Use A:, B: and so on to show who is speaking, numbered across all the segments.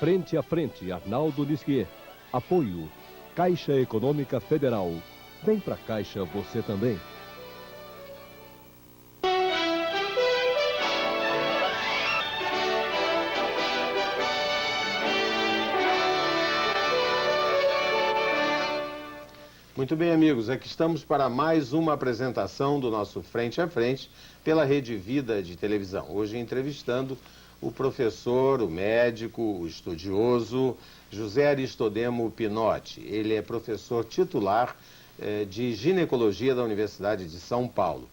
A: Frente a frente, Arnaldo Nisquier. Apoio, Caixa Econômica Federal. Vem pra Caixa você também.
B: Muito bem, amigos, aqui estamos para mais uma apresentação do nosso Frente a Frente pela Rede Vida de televisão. Hoje entrevistando o professor, o médico, o estudioso José Aristodemo Pinotti. Ele é professor titular de ginecologia da Universidade de São Paulo,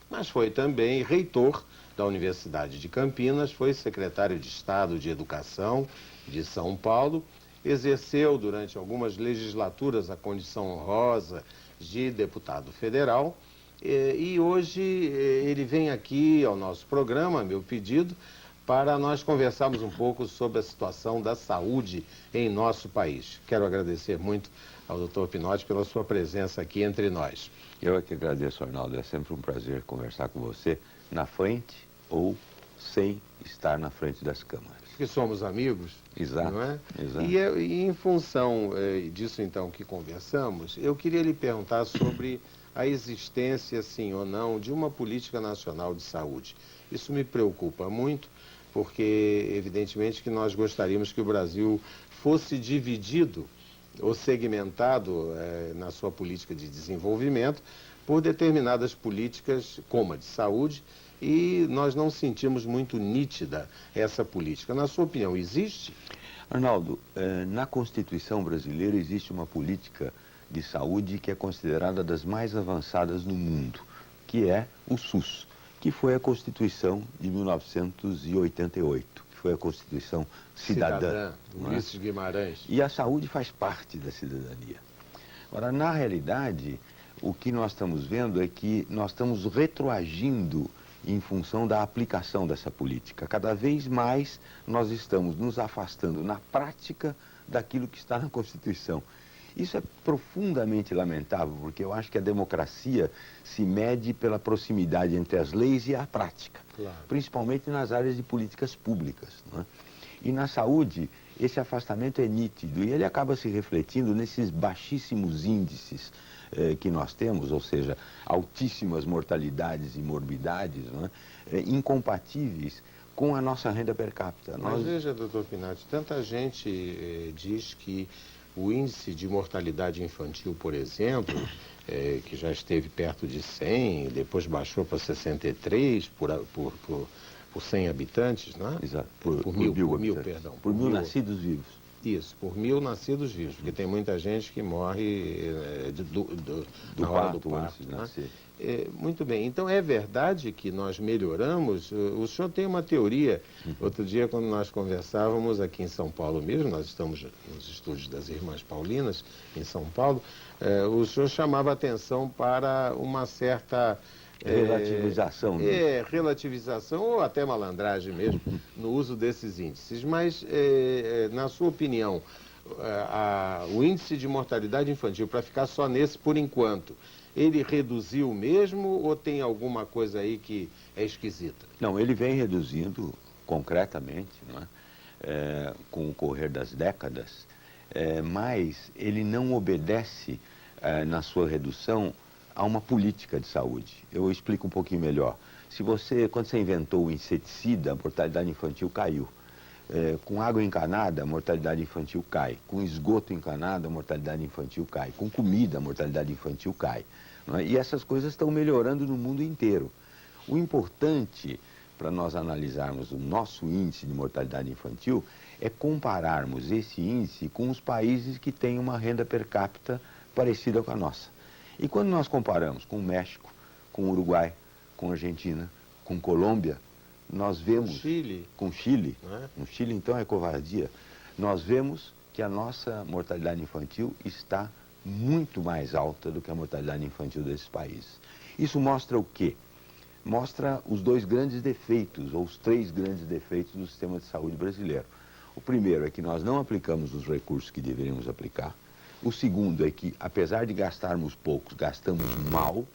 B: mas foi também reitor da Universidade de Campinas, foi secretário de Estado de Educação de São Paulo, exerceu durante algumas legislaturas a condição honrosa de deputado federal e hoje ele vem aqui ao nosso programa, a meu pedido, para nós conversarmos um pouco sobre a situação da saúde em nosso país. Quero agradecer muito ao Dr. Pinotti pela sua presença aqui entre nós.
C: Eu é que agradeço, Arnaldo. É sempre um prazer conversar com você na frente ou sem estar na frente das câmaras.
B: Que somos amigos,
C: Exato,
B: não é?
C: exato.
B: E em função disso, então, que conversamos, eu queria lhe perguntar sobre a existência, sim ou não, de uma política nacional de saúde. Isso me preocupa muito, porque, evidentemente, que nós gostaríamos que o Brasil fosse dividido ou segmentado na sua política de desenvolvimento por determinadas políticas, como a de saúde, e nós não sentimos muito nítida essa política. Na sua opinião, existe?
C: Arnaldo, na Constituição brasileira existe uma política de saúde que é considerada das mais avançadas no mundo, que é o SUS, que foi a Constituição de 1988, que foi a Constituição Cidadã.
B: Do Ulisses Guimarães.
C: E a saúde faz parte da cidadania. Agora, na realidade, o que nós estamos vendo é que nós estamos retroagindo em função da aplicação dessa política. Cada vez mais nós estamos nos afastando na prática daquilo que está na Constituição. Isso é profundamente lamentável, porque eu acho que a democracia se mede pela proximidade entre as leis e a prática, claro, principalmente nas áreas de políticas públicas, não é? E na saúde, esse afastamento é nítido e ele acaba se refletindo nesses baixíssimos índices que nós temos, ou seja, altíssimas mortalidades e morbidades, não é? Incompatíveis com a nossa renda per capita.
B: Mas veja, doutor Pinotti, tanta gente diz que o índice de mortalidade infantil, por exemplo, que já esteve perto de 100, depois baixou para 63 por 100 habitantes, não é?
C: Exato.
B: Por mil, perdão.
C: Por mil nascidos vivos.
B: Isso, por 1000 nascidos vivos, porque tem muita gente que morre na hora do parto. Né? Muito bem, então é verdade que nós melhoramos? O senhor tem uma teoria. Outro dia, quando nós conversávamos aqui em São Paulo mesmo, nós estamos nos estúdios das Irmãs Paulinas, em São Paulo, o senhor chamava atenção para uma certa
C: relativização.
B: Relativização ou até malandragem mesmo no uso desses índices. Mas, na sua opinião, o índice de mortalidade infantil, para ficar só nesse por enquanto, ele reduziu mesmo ou tem alguma coisa aí que é esquisita?
C: Não, ele vem reduzindo concretamente, não é? Com o correr das décadas, mas ele não obedece na sua redução a uma política de saúde. Eu explico um pouquinho melhor. Quando você inventou o inseticida, a mortalidade infantil caiu. Com água encanada, a mortalidade infantil cai. Com esgoto encanado, a mortalidade infantil cai. Com comida, a mortalidade infantil cai. Não é? E essas coisas estão melhorando no mundo inteiro. O importante para nós analisarmos o nosso índice de mortalidade infantil é compararmos esse índice com os países que têm uma renda per capita parecida com a nossa. E quando nós comparamos com o México, com o Uruguai, com a Argentina, com Colômbia, nós vemos... Com Chile. No Chile, então, é covardia. Nós vemos que a nossa mortalidade infantil está muito mais alta do que a mortalidade infantil desses países. Isso mostra o quê? Mostra os dois grandes defeitos, ou os três grandes defeitos do sistema de saúde brasileiro. O primeiro é que nós não aplicamos os recursos que deveríamos aplicar. O segundo é que, apesar de gastarmos poucos, gastamos mal.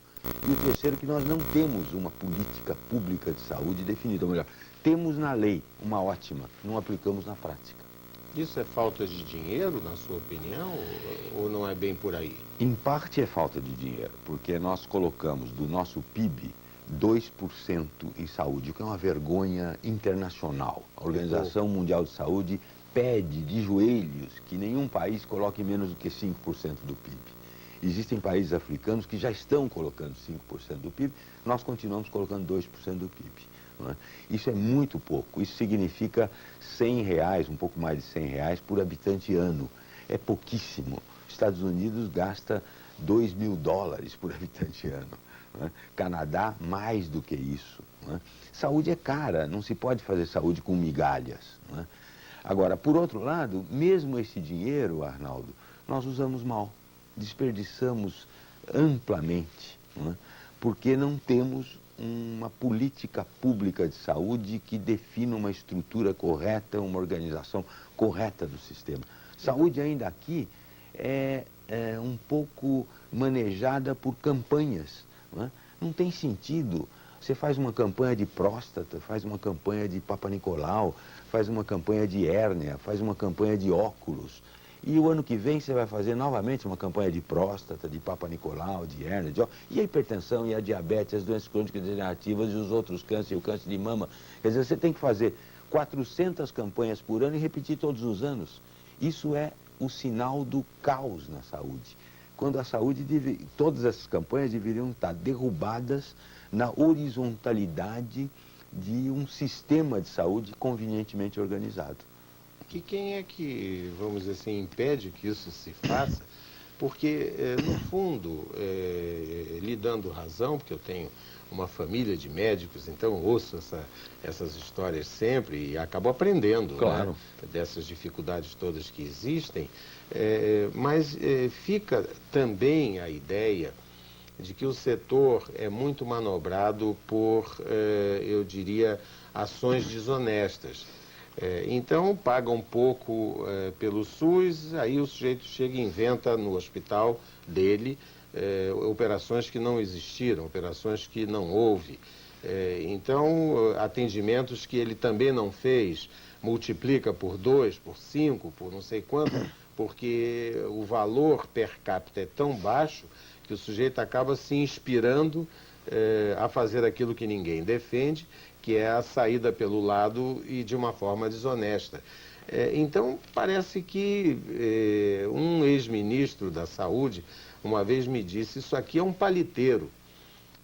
C: E o terceiro é que nós não temos uma política pública de saúde definida. Ou melhor, temos na lei uma ótima, não aplicamos na prática.
B: Isso é falta de dinheiro, na sua opinião, ou não é bem por aí?
C: Em parte é falta de dinheiro, porque nós colocamos do nosso PIB 2% em saúde, o que é uma vergonha internacional. A Organização Mundial de Saúde pede de joelhos que nenhum país coloque menos do que 5% do PIB. Existem países africanos que já estão colocando 5% do PIB, nós continuamos colocando 2% do PIB. Não é? Isso é muito pouco, isso significa R$100, um pouco mais de R$100 por habitante ano. É pouquíssimo. Estados Unidos gasta $2.000 por habitante ano. Não é? Canadá, mais do que isso. Não é? Saúde é cara, não se pode fazer saúde com migalhas. Não é? Agora, por outro lado, mesmo esse dinheiro, Arnaldo, nós usamos mal, desperdiçamos amplamente, não é? Porque não temos uma política pública de saúde que defina uma estrutura correta, uma organização correta do sistema. Saúde ainda aqui é um pouco manejada por campanhas. Não é? Não tem sentido. Você faz uma campanha de próstata, faz uma campanha de Papa Nicolau, faz uma campanha de hérnia, faz uma campanha de óculos. E o ano que vem você vai fazer novamente uma campanha de próstata, de Papa Nicolau, de hérnia, e a hipertensão, e a diabetes, as doenças crônicas degenerativas e os outros cânceres, e o câncer de mama. Quer dizer, você tem que fazer 400 campanhas por ano e repetir todos os anos. Isso é o sinal do caos na saúde. Quando a saúde, todas essas campanhas deveriam estar derrubadas na horizontalidade de um sistema de saúde convenientemente organizado.
B: Que quem é que, vamos dizer assim, impede que isso se faça? Porque, no fundo, lhe dando razão, porque eu tenho uma família de médicos, então ouço essas histórias sempre e acabo aprendendo,
C: claro,
B: né, dessas dificuldades todas que existem, mas fica também a ideia de que o setor é muito manobrado por, eu diria, ações desonestas. Então, paga um pouco pelo SUS, aí o sujeito chega e inventa no hospital dele operações que não existiram, operações que não houve. Então, atendimentos que ele também não fez, multiplica por 2, por 5, por não sei quanto, porque o valor per capita é tão baixo que o sujeito acaba se inspirando a fazer aquilo que ninguém defende, que é a saída pelo lado e de uma forma desonesta. Então, parece que um ex-ministro da Saúde uma vez me disse, isso aqui é um paliteiro,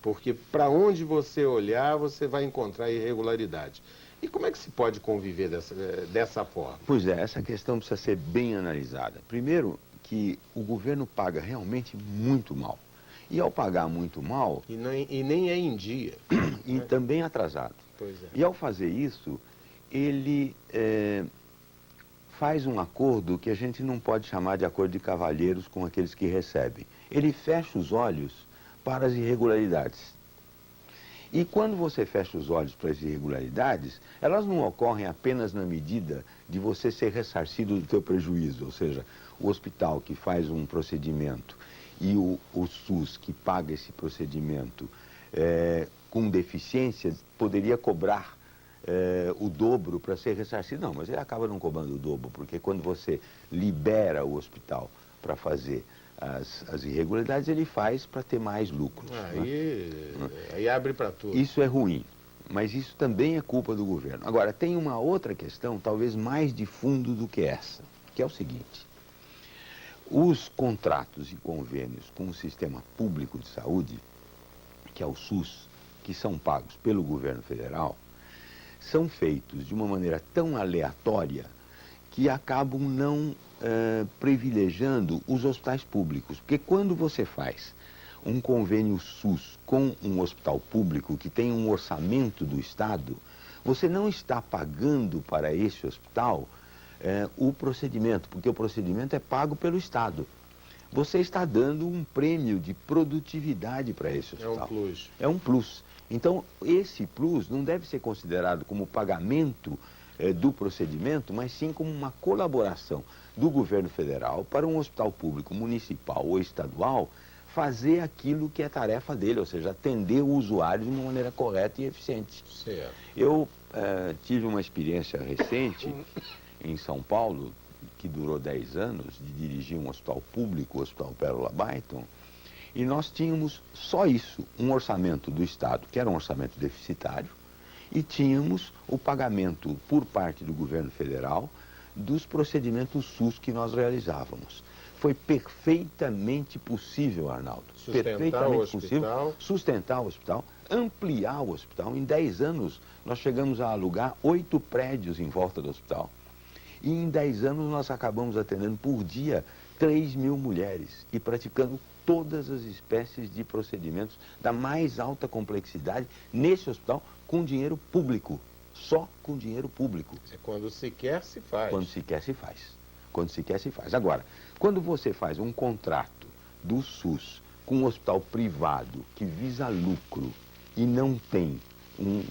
B: porque para onde você olhar, você vai encontrar irregularidade. E como é que se pode conviver dessa forma?
C: Pois é, essa questão precisa ser bem analisada. Primeiro, que o governo paga realmente muito mal. E ao pagar muito mal...
B: E nem é em dia.
C: E né? Também atrasado.
B: Pois é.
C: E ao fazer isso, ele faz um acordo que a gente não pode chamar de acordo de cavalheiros com aqueles que recebem. Ele fecha os olhos para as irregularidades. E quando você fecha os olhos para as irregularidades, elas não ocorrem apenas na medida de você ser ressarcido do teu prejuízo, ou seja, o hospital que faz um procedimento e o SUS que paga esse procedimento com deficiências poderia cobrar o dobro para ser ressarcido. Não, mas ele acaba não cobrando o dobro, porque quando você libera o hospital para fazer as irregularidades, ele faz para ter mais lucros.
B: Aí abre para tudo.
C: Isso é ruim, mas isso também é culpa do governo. Agora, tem uma outra questão, talvez mais de fundo do que essa, que é o seguinte: os contratos e convênios com o sistema público de saúde, que é o SUS, que são pagos pelo governo federal, são feitos de uma maneira tão aleatória que acabam não privilegiando os hospitais públicos. Porque quando você faz um convênio SUS com um hospital público que tem um orçamento do Estado, você não está pagando para esse hospital o procedimento, porque o procedimento é pago pelo Estado. Você está dando um prêmio de produtividade para esse hospital.
B: É um plus.
C: É um plus. Então, esse plus não deve ser considerado como pagamento do procedimento, mas sim como uma colaboração do governo federal para um hospital público municipal ou estadual fazer aquilo que é tarefa dele, ou seja, atender o usuário de uma maneira correta e eficiente.
B: Certo.
C: Eu tive uma experiência recente em São Paulo, que durou 10 anos, de dirigir um hospital público, o Hospital Pérola Byton, e nós tínhamos só isso, um orçamento do Estado, que era um orçamento deficitário, e tínhamos o pagamento por parte do governo federal dos procedimentos SUS que nós realizávamos. Foi perfeitamente possível, Arnaldo. Perfeitamente possível sustentar o hospital, ampliar o hospital. Em 10 anos, nós chegamos a alugar 8 prédios em volta do hospital. E em 10 anos, nós acabamos atendendo por dia 3.000 mulheres e praticando todas as espécies de procedimentos da mais alta complexidade nesse hospital com dinheiro público. Só com dinheiro público.
B: É quando se quer, se faz.
C: Quando se quer, se faz. Quando se quer, se faz. Agora, quando você faz um contrato do SUS com um hospital privado que visa lucro e não tem um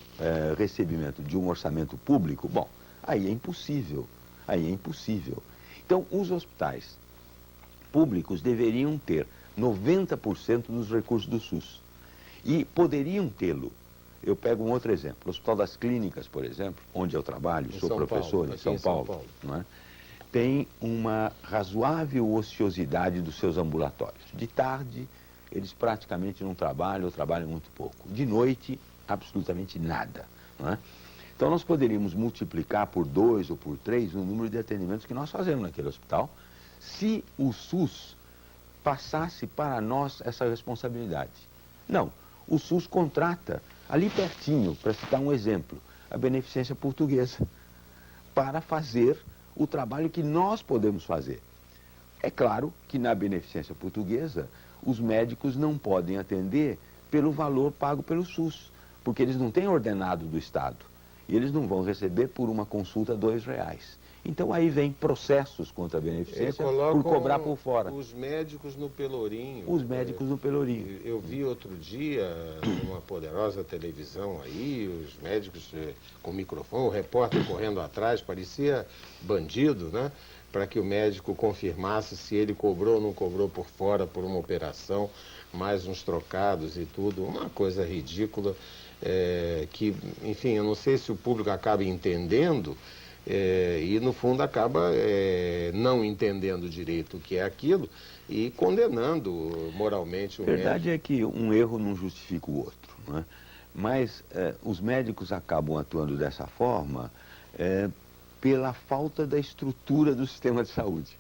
C: recebimento de um orçamento público, bom, aí é impossível. Aí é impossível. Então, os hospitais públicos deveriam ter 90% dos recursos do SUS. E poderiam tê-lo. Eu pego um outro exemplo. O Hospital das Clínicas, por exemplo, onde eu trabalho, sou professor em São Paulo, não é? Tem uma razoável ociosidade dos seus ambulatórios. De tarde, eles praticamente não trabalham ou trabalham muito pouco. De noite, absolutamente nada. Não é? Então, nós poderíamos multiplicar por 2 ou por 3 o número de atendimentos que nós fazemos naquele hospital, se o SUS passasse para nós essa responsabilidade. Não, o SUS contrata, ali pertinho, para citar um exemplo, a Beneficência Portuguesa, para fazer o trabalho que nós podemos fazer. É claro que na Beneficência Portuguesa, os médicos não podem atender pelo valor pago pelo SUS, porque eles não têm ordenado do Estado. E eles não vão receber por uma consulta R$2. Então aí vem processos contra a beneficência por cobrar por fora.
B: Os médicos no pelourinho.
C: Os médicos no pelourinho.
B: Eu vi outro dia, numa poderosa televisão aí, os médicos com microfone, o repórter correndo atrás, parecia bandido, né? Para que o médico confirmasse se ele cobrou ou não cobrou por fora por uma operação, mais uns trocados e tudo. Uma coisa ridícula. Que, enfim, eu não sei se o público acaba entendendo e, no fundo, acaba não entendendo direito o que é aquilo e condenando moralmente o médico.
C: A verdade é que um erro não justifica o outro, não é? Mas os médicos acabam atuando dessa forma pela falta da estrutura do sistema de saúde.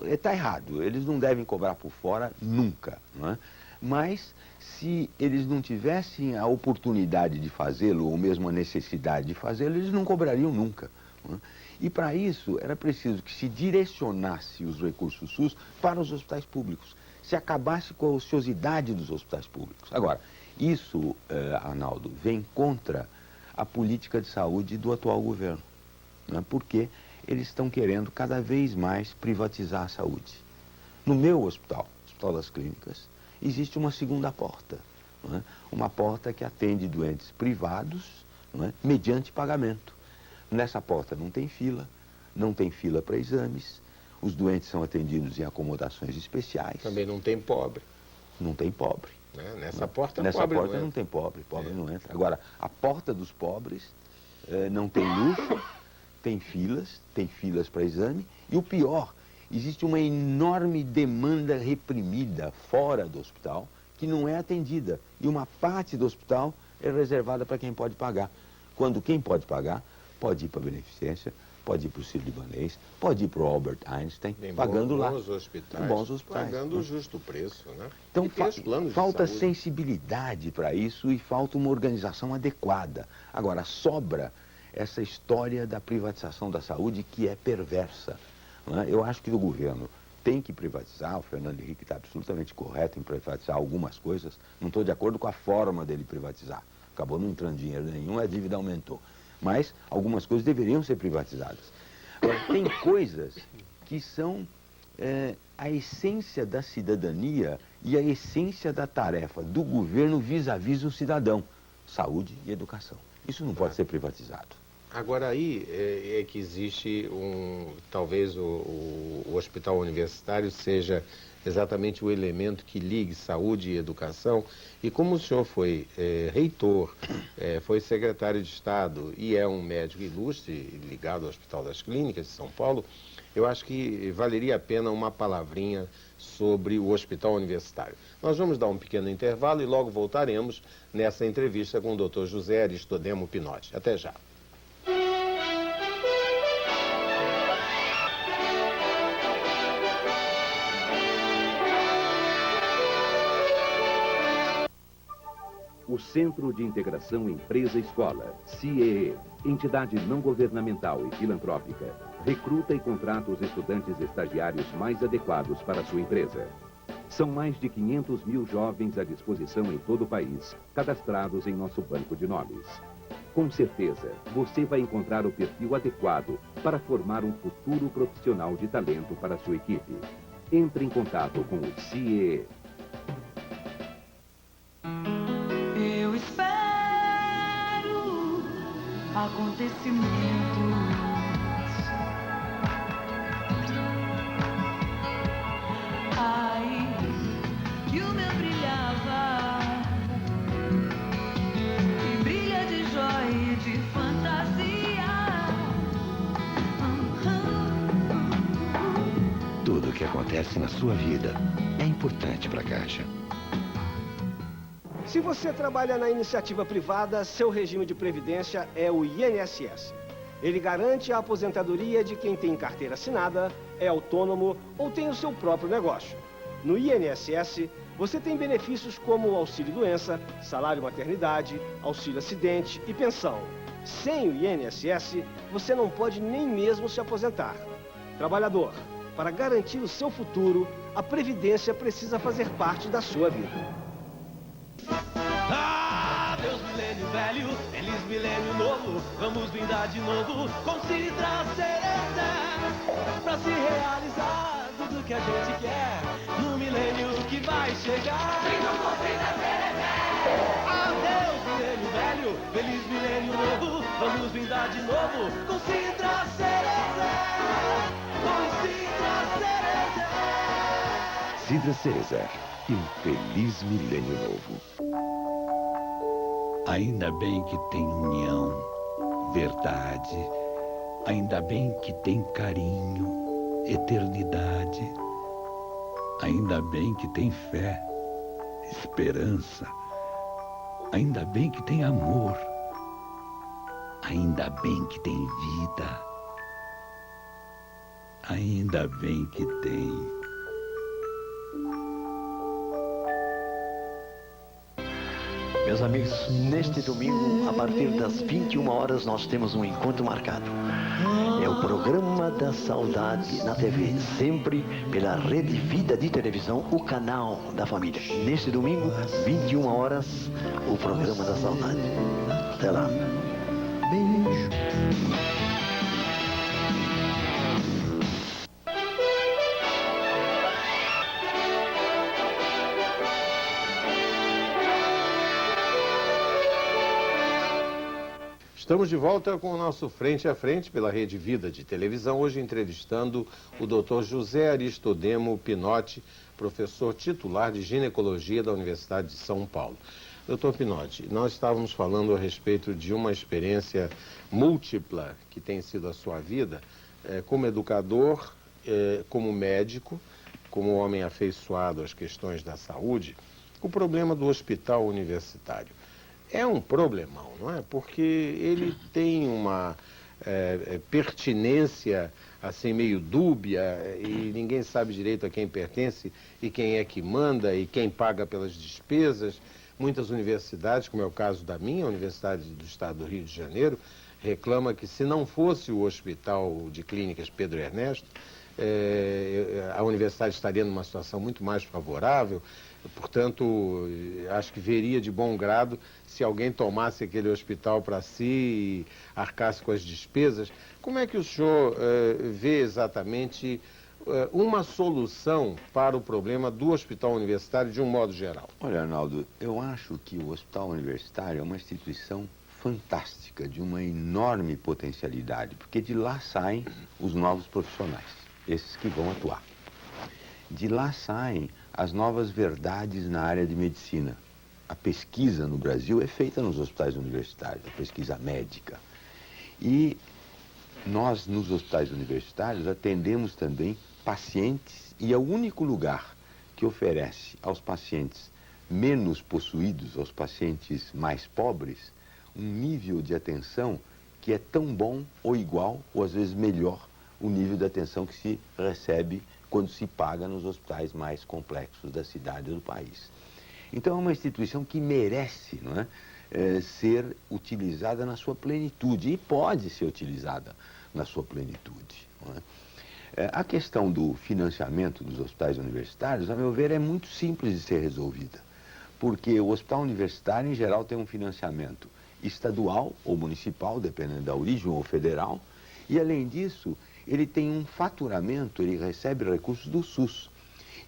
C: Está errado, eles não devem cobrar por fora nunca, não é? Mas se eles não tivessem a oportunidade de fazê-lo, ou mesmo a necessidade de fazê-lo, eles não cobrariam nunca. Não é? E para isso era preciso que se direcionasse os recursos SUS para os hospitais públicos, se acabasse com a ociosidade dos hospitais públicos. Agora, isso, Arnaldo, vem contra a política de saúde do atual governo, não é? Porque eles estão querendo cada vez mais privatizar a saúde. No meu hospital, Hospital das Clínicas, existe uma segunda porta, não é? Uma porta que atende doentes privados, não é? Mediante pagamento. Nessa porta não tem fila para exames, os doentes são atendidos em acomodações especiais.
B: Também não tem pobre.
C: Não tem pobre.
B: Nessa porta
C: não tem pobre não entra. Agora, a porta dos pobres não tem luxo, tem filas para exame, e o pior, existe uma enorme demanda reprimida fora do hospital, que não é atendida. E uma parte do hospital é reservada para quem pode pagar. Quando quem pode pagar, pode ir para a Beneficência, pode ir para o Sírio-Libanês, pode ir para o Albert Einstein, pagando lá.
B: Bons hospitais. Pagando o justo preço, né?
C: Então, falta sensibilidade para isso e falta uma organização adequada. Agora, sobra essa história da privatização da saúde, que é perversa. Eu acho que o governo tem que privatizar, o Fernando Henrique está absolutamente correto em privatizar algumas coisas, não estou de acordo com a forma dele privatizar. Acabou não entrando dinheiro nenhum, a dívida aumentou. Mas algumas coisas deveriam ser privatizadas. Agora, tem coisas que são a essência da cidadania e a essência da tarefa do governo vis-à-vis o cidadão. Saúde e educação. Isso não pode ser privatizado.
B: Agora aí é que existe talvez o hospital universitário seja exatamente o elemento que ligue saúde e educação. E como o senhor foi reitor, foi secretário de Estado e é um médico ilustre ligado ao Hospital das Clínicas de São Paulo, eu acho que valeria a pena uma palavrinha sobre o Hospital Universitário. Nós vamos dar um pequeno intervalo e logo voltaremos nessa entrevista com o Dr. José Aristodemo Pinotti. Até já.
D: O Centro de Integração Empresa-Escola, CIEE, entidade não governamental e filantrópica, recruta e contrata os estudantes estagiários mais adequados para a sua empresa. São mais de 500 mil jovens à disposição em todo o país, cadastrados em nosso banco de nomes. Com certeza, você vai encontrar o perfil adequado para formar um futuro profissional de talento para a sua equipe. Entre em contato com o CIEE.
E: Eu espero acontecimentos. Ai, que o meu brilhava e brilha de joia e de fantasia.
F: Tudo o que acontece na sua vida é importante para a Caixa.
G: Se você trabalha na iniciativa privada, seu regime de previdência é o INSS. Ele garante a aposentadoria de quem tem carteira assinada, é autônomo ou tem o seu próprio negócio. No INSS, você tem benefícios como o auxílio-doença, salário-maternidade, auxílio-acidente e pensão. Sem o INSS, você não pode nem mesmo se aposentar. Trabalhador, para garantir o seu futuro, a Previdência precisa fazer parte da sua vida.
H: Deus milênio velho, feliz milênio novo, vamos brindar de novo com Cidra Cereza, pra se realizar tudo que a gente quer, no milênio que vai chegar. Brindam com Cidra Cereza! Adeus milênio velho, feliz milênio novo, vamos brindar de novo com Cidra Cereza, com Cidra Cereza.
F: Cidra Cereza e um feliz milênio novo.
I: Ainda bem que tem união, verdade. Ainda bem que tem carinho, eternidade. Ainda bem que tem fé, esperança. Ainda bem que tem amor. Ainda bem que tem vida. Ainda bem que tem.
J: Meus amigos, neste domingo, a partir das 21 horas, nós temos um encontro marcado. É o Programa da Saudade na TV, sempre pela Rede Vida de Televisão, o canal da família. Neste domingo, 21 horas, o Programa da Saudade. Até lá. Beijo.
B: Estamos de volta com o nosso Frente a Frente pela Rede Vida de Televisão, hoje entrevistando o Dr. José Aristodemo Pinotti, professor titular de ginecologia da Universidade de São Paulo. Dr. Pinotti, nós estávamos falando a respeito de uma experiência múltipla que tem sido a sua vida, como educador, como médico, como homem afeiçoado às questões da saúde, o problema do hospital universitário. É um problemão, não é? Porque ele tem uma pertinência assim meio dúbia e ninguém sabe direito a quem pertence e quem é que manda e quem paga pelas despesas. Muitas universidades, como é o caso da minha, a Universidade do Estado do Rio de Janeiro, reclama que se não fosse o Hospital de Clínicas Pedro Ernesto, a universidade estaria numa situação muito mais favorável. Portanto, acho que veria de bom grado se alguém tomasse aquele hospital para si e arcasse com as despesas. Como é que o senhor vê exatamente uma solução para o problema do hospital universitário de um modo geral?
C: Olha, Arnaldo, eu acho que o hospital universitário é uma instituição fantástica, de uma enorme potencialidade, porque de lá saem os novos profissionais, esses que vão atuar. De lá saem as novas verdades na área de medicina. A pesquisa no Brasil é feita nos hospitais universitários, a pesquisa médica. E nós, nos hospitais universitários, atendemos também pacientes, e é o único lugar que oferece aos pacientes menos possuídos, aos pacientes mais pobres, um nível de atenção que é tão bom ou igual, ou às vezes melhor, o nível de atenção que se recebe quando se paga nos hospitais mais complexos da cidade ou do país. Então é uma instituição que merece, não é, ser utilizada na sua plenitude, e pode ser utilizada na sua plenitude. Não é? A questão do financiamento dos hospitais universitários, a meu ver, é muito simples de ser resolvida, porque o hospital universitário, em geral, tem um financiamento estadual ou municipal, dependendo da origem, ou federal, e, além disso, ele tem um faturamento, ele recebe recursos do SUS.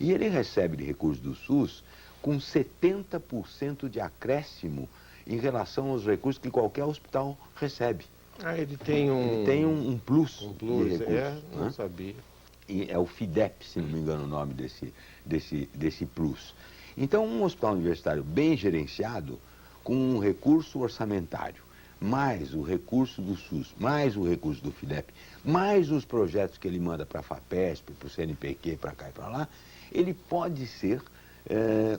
C: E ele recebe recursos do SUS com 70% de acréscimo em relação aos recursos que qualquer hospital recebe.
B: Ah, ele tem um...
C: Ele tem um plus,
B: um plus,
C: de recursos,
B: não
C: né?
B: sabia.
C: E é o FIDEP, se não me engano o nome desse plus. Então, um hospital universitário bem gerenciado, com um recurso orçamentário, mais o recurso do SUS, mais o recurso do FIDEP, mais os projetos que ele manda para a FAPESP, para o CNPq, para cá e para lá, ele pode ser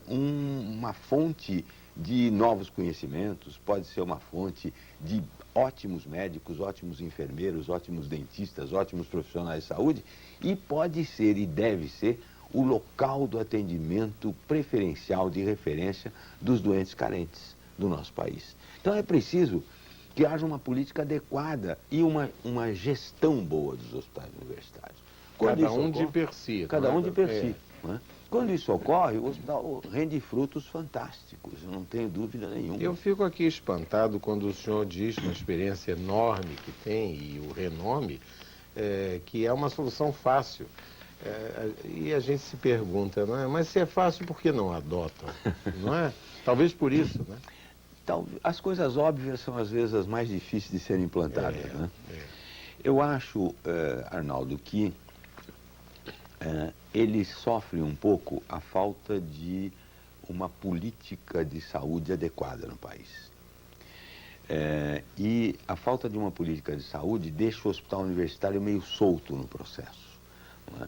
C: uma fonte de novos conhecimentos, pode ser uma fonte de ótimos médicos, ótimos enfermeiros, ótimos dentistas, ótimos profissionais de saúde, e pode ser e deve ser o local do atendimento preferencial de referência dos doentes carentes do nosso país. Então é preciso que haja uma política adequada e uma gestão boa dos hospitais universitários.
B: Cada um de per si.
C: Cada um de per si. Não é? Quando isso ocorre, o hospital rende frutos fantásticos, eu não tenho dúvida nenhuma.
B: Eu fico aqui espantado quando o senhor diz, uma experiência enorme que tem e o renome, que é uma solução fácil. E a gente se pergunta, não é? Mas se é fácil, por que não adotam? Não é? Talvez por isso, né?
C: Então, as coisas óbvias são às vezes as mais difíceis de serem implantadas, né? Eu acho, Arnaldo, que ele sofre um pouco a falta de uma política de saúde adequada no país. E a falta de uma política de saúde deixa o hospital universitário meio solto no processo. Não é?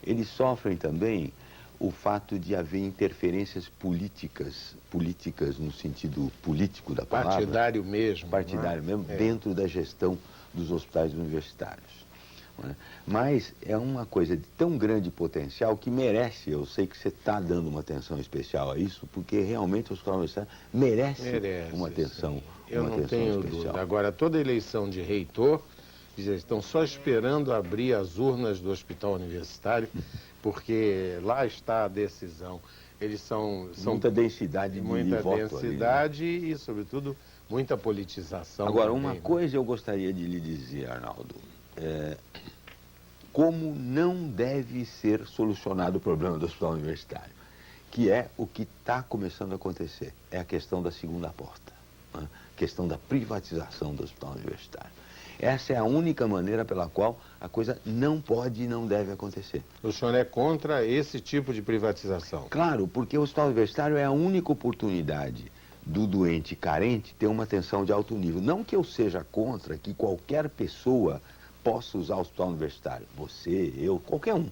C: Eles sofrem também o fato de haver interferências políticas no sentido político da palavra.
B: Partidário mesmo.
C: Partidário mesmo, dentro da gestão dos hospitais universitários. Não é? Mas é uma coisa de tão grande potencial que merece, eu sei que você está dando uma atenção especial a isso, porque realmente o hospital universitário merece uma atenção,
B: eu
C: uma
B: não
C: atenção
B: tenho
C: especial.
B: dúvida. Agora, toda eleição de reitor, eles estão só esperando abrir as urnas do hospital universitário, porque lá está a decisão. Eles são
C: muita densidade de
B: muita
C: voto
B: densidade
C: ali, né?
B: E, sobretudo, muita politização.
C: Agora,
B: também,
C: uma
B: né?
C: coisa eu gostaria de lhe dizer, Arnaldo. Como não deve ser solucionado o problema do hospital universitário, que é o que está começando a acontecer, é a questão da segunda porta, né? A questão da privatização do hospital universitário. Essa é a única maneira pela qual a coisa não pode e não deve acontecer.
B: O senhor é contra esse tipo de privatização?
C: Claro, porque o hospital universitário é a única oportunidade do doente carente ter uma atenção de alto nível. Não que eu seja contra que qualquer pessoa possa usar o hospital universitário, você, eu, qualquer um,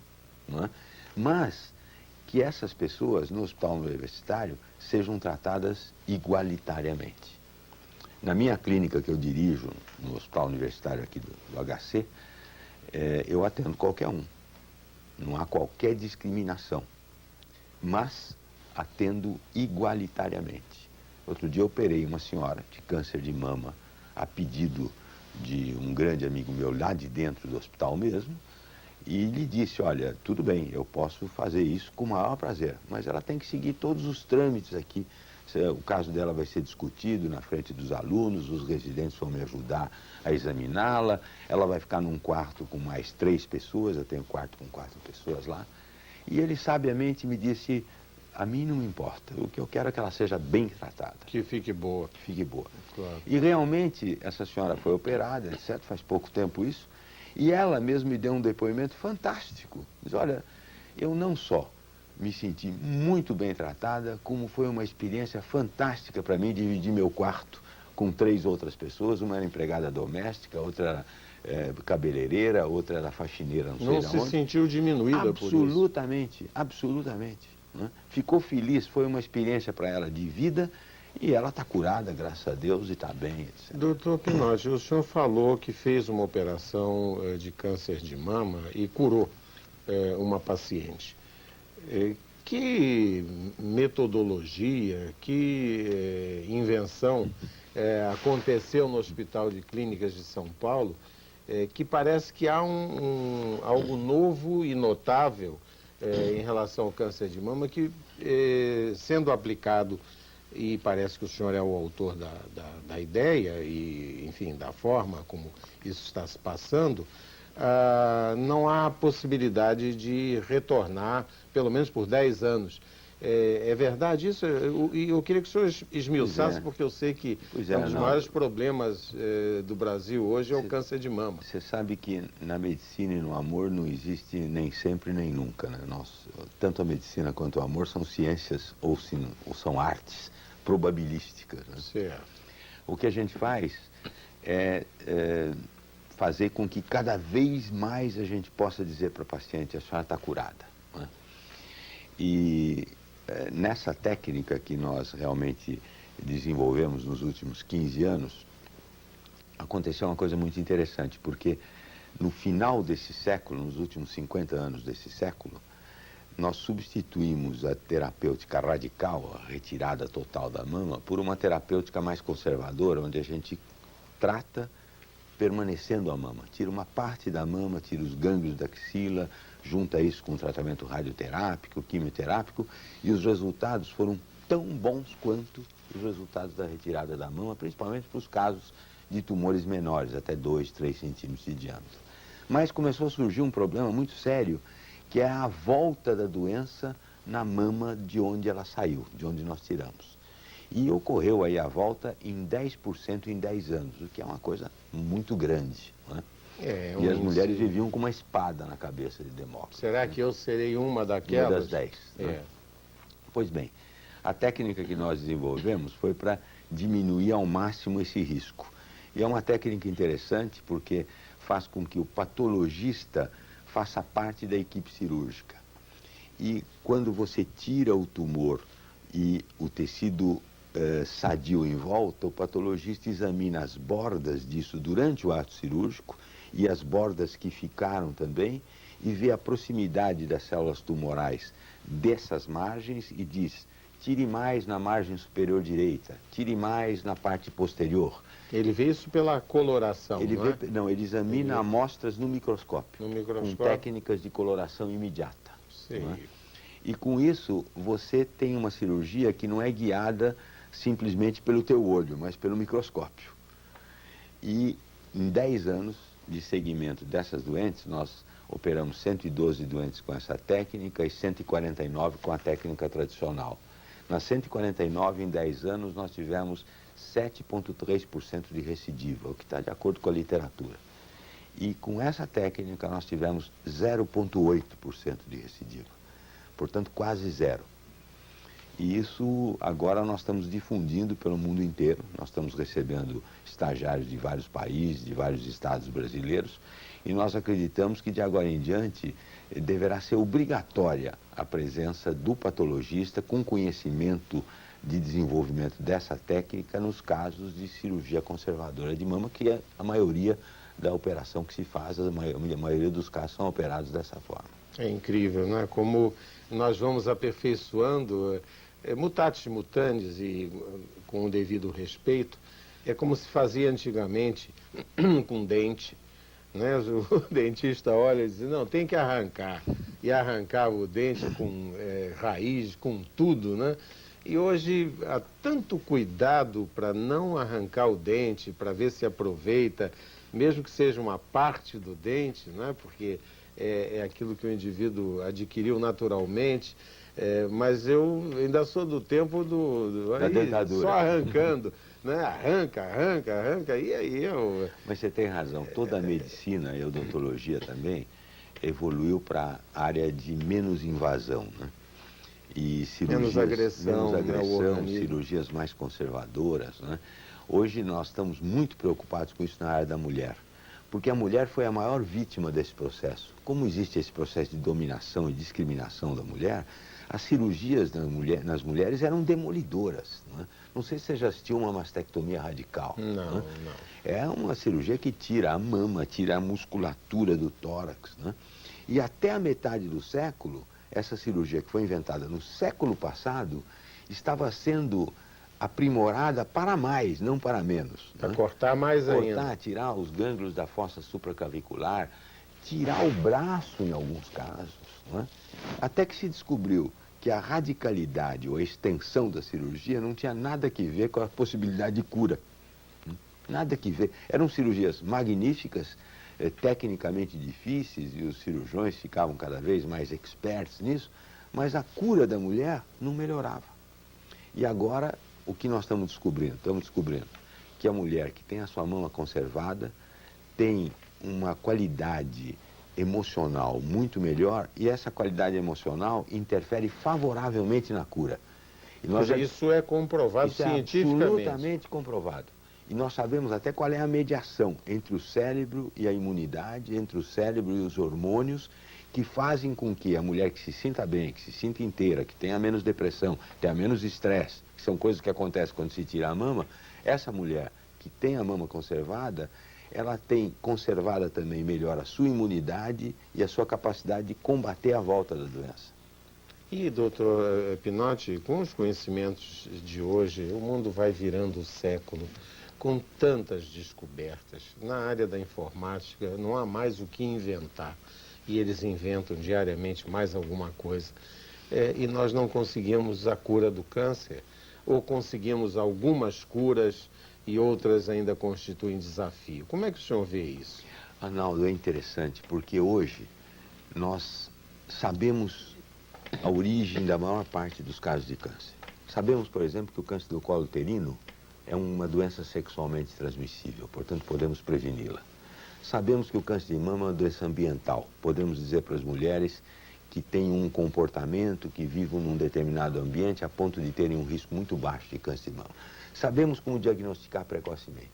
C: não é? Mas que essas pessoas no hospital universitário sejam tratadas igualitariamente. Na minha clínica que eu dirijo, no hospital universitário aqui do HC, eu atendo qualquer um. Não há qualquer discriminação, mas atendo igualitariamente. Outro dia eu operei uma senhora de câncer de mama a pedido de um grande amigo meu lá de dentro do hospital mesmo, e lhe disse, olha, tudo bem, eu posso fazer isso com o maior prazer, mas ela tem que seguir todos os trâmites aqui. O caso dela vai ser discutido na frente dos alunos, os residentes vão me ajudar a examiná-la, ela vai ficar num quarto com mais 3 pessoas, eu tenho quarto com 4 pessoas lá, e ele sabiamente me disse, a mim não me importa, o que eu quero é que ela seja bem tratada.
B: Que fique boa.
C: Que fique boa.
B: Claro.
C: E realmente essa senhora foi operada, etc., faz pouco tempo isso, e ela mesmo me deu um depoimento fantástico. Diz, olha, eu não só me senti muito bem tratada, como foi uma experiência fantástica para mim dividir meu quarto com 3 outras pessoas. Uma era empregada doméstica, outra era cabeleireira, outra era faxineira, não sei
B: Não
C: de
B: se
C: onde.
B: sentiu diminuída por isso?
C: Absolutamente, absolutamente. Né? Ficou feliz, foi uma experiência para ela de vida e ela está curada, graças a Deus, e está bem, etc.
B: Doutor Pinotti, o senhor falou que fez uma operação de câncer de mama e curou uma paciente. Que metodologia, que invenção aconteceu no Hospital de Clínicas de São Paulo, que parece que há algo novo e notável em relação ao câncer de mama que, sendo aplicado, e parece que o senhor é o autor da ideia e, enfim, da forma como isso está se passando, não há possibilidade de retornar, pelo menos por 10 anos. É verdade isso? E eu queria que o senhor esmiuçasse, porque eu sei que um dos maiores problemas do Brasil hoje é o câncer de mama.
C: Você sabe que na medicina e no amor não existe nem sempre nem nunca, né? Tanto a medicina quanto o amor são ciências ou são artes probabilísticas. Né?
B: Certo.
C: O que a gente faz é fazer com que cada vez mais a gente possa dizer para o paciente: a senhora está curada. Né? E nessa técnica que nós realmente desenvolvemos nos últimos 15 anos, aconteceu uma coisa muito interessante, porque no final desse século, nos últimos 50 anos desse século, nós substituímos a terapêutica radical, a retirada total da mama, por uma terapêutica mais conservadora, onde a gente trata permanecendo a mama. Tira uma parte da mama, tira os gânglios da axila, junta isso com tratamento radioterápico, quimioterápico, e os resultados foram tão bons quanto os resultados da retirada da mama, principalmente para os casos de tumores menores, até 2, 3 centímetros de diâmetro. Mas começou a surgir um problema muito sério, que é a volta da doença na mama de onde ela saiu, de onde nós tiramos. E ocorreu aí a volta em 10% em 10 anos, o que é uma coisa muito grande. Né? E as mulheres viviam com uma espada na cabeça de Demócrito.
B: Será que eu serei uma daquelas?
C: Uma das 10. Né? Pois bem, a técnica que nós desenvolvemos foi para diminuir ao máximo esse risco. E é uma técnica interessante porque faz com que o patologista faça parte da equipe cirúrgica. E quando você tira o tumor e o tecido sadio em volta, o patologista examina as bordas disso durante o ato cirúrgico e as bordas que ficaram também, e vê a proximidade das células tumorais dessas margens e diz: tire mais na margem superior direita, tire mais na parte posterior.
B: Ele vê isso pela coloração,
C: não, ele examina amostras no microscópio, com técnicas de coloração imediata. Não é? E com isso, você tem uma cirurgia que não é guiada simplesmente pelo teu olho, mas pelo microscópio. E em 10 anos de segmento dessas doentes, nós operamos 112 doentes com essa técnica e 149 com a técnica tradicional. Nas 149, em 10 anos, nós tivemos 7,3% de recidiva, o que está de acordo com a literatura. E com essa técnica nós tivemos 0,8% de recidiva. Portanto, quase zero. E isso agora nós estamos difundindo pelo mundo inteiro. Nós estamos recebendo estagiários de vários países, de vários estados brasileiros, e nós acreditamos que de agora em diante deverá ser obrigatória a presença do patologista com conhecimento de desenvolvimento dessa técnica nos casos de cirurgia conservadora de mama, que é a maioria da operação que se faz, a maioria dos casos são operados dessa forma.
B: É incrível, né? Como nós vamos aperfeiçoando, mutatis mutandis e com o devido respeito, é como se fazia antigamente com dente, né? O dentista olha e diz: não, tem que arrancar, e arrancava o dente com raiz, com tudo, né? E hoje há tanto cuidado para não arrancar o dente, para ver se aproveita, mesmo que seja uma parte do dente, né? Porque é aquilo que o indivíduo adquiriu naturalmente, mas eu ainda sou do tempo
C: da dentadura.
B: Só arrancando, né? Arranca, e aí eu...
C: Mas você tem razão, toda a medicina e a odontologia também evoluiu para a área de menos invasão, né? E cirurgias,
B: menos agressão,
C: cirurgias mais conservadoras, né? Hoje nós estamos muito preocupados com isso na área da mulher, porque a mulher foi a maior vítima desse processo. Como existe esse processo de dominação e discriminação da mulher, as cirurgias nas mulheres eram demolidoras, né? Não sei se você já assistiu uma mastectomia radical.
B: Não,
C: né?
B: não.
C: É uma cirurgia que tira a mama, tira a musculatura do tórax, né? E até a metade do século, essa cirurgia que foi inventada no século passado, estava sendo aprimorada para mais, não para menos.
B: Para
C: né?
B: cortar mais ainda.
C: Cortar, tirar os gânglios da fossa supraclavicular, tirar o braço em alguns casos, né? Até que se descobriu que a radicalidade ou a extensão da cirurgia não tinha nada que ver com a possibilidade de cura. Nada que ver. Eram cirurgias magníficas, tecnicamente difíceis, e os cirurgiões ficavam cada vez mais experts nisso, mas a cura da mulher não melhorava. E agora, o que nós estamos descobrindo? Estamos descobrindo que a mulher que tem a sua mama conservada tem uma qualidade emocional muito melhor, e essa qualidade emocional interfere favoravelmente na cura. E nós
B: isso é comprovado cientificamente.
C: É absolutamente comprovado. E nós sabemos até qual é a mediação entre o cérebro e a imunidade, entre o cérebro e os hormônios, que fazem com que a mulher que se sinta bem, que se sinta inteira, que tenha menos depressão, tenha menos estresse, que são coisas que acontecem quando se tira a mama, essa mulher que tem a mama conservada, ela tem conservada também melhor a sua imunidade e a sua capacidade de combater a volta da doença.
B: E, doutor Pinotti, com os conhecimentos de hoje, o mundo vai virando o século com tantas descobertas. Na área da informática não há mais o que inventar. E eles inventam diariamente mais alguma coisa. E nós não conseguimos a cura do câncer, ou conseguimos algumas curas e outras ainda constituem desafio. Como é que o senhor vê isso?
C: Arnaldo, é interessante, porque hoje nós sabemos a origem da maior parte dos casos de câncer. Sabemos, por exemplo, que o câncer do colo uterino é uma doença sexualmente transmissível, portanto podemos preveni-la. Sabemos que o câncer de mama é uma doença ambiental. Podemos dizer para as mulheres que têm um comportamento, que vivam num determinado ambiente, a ponto de terem um risco muito baixo de câncer de mama. Sabemos como diagnosticar precocemente.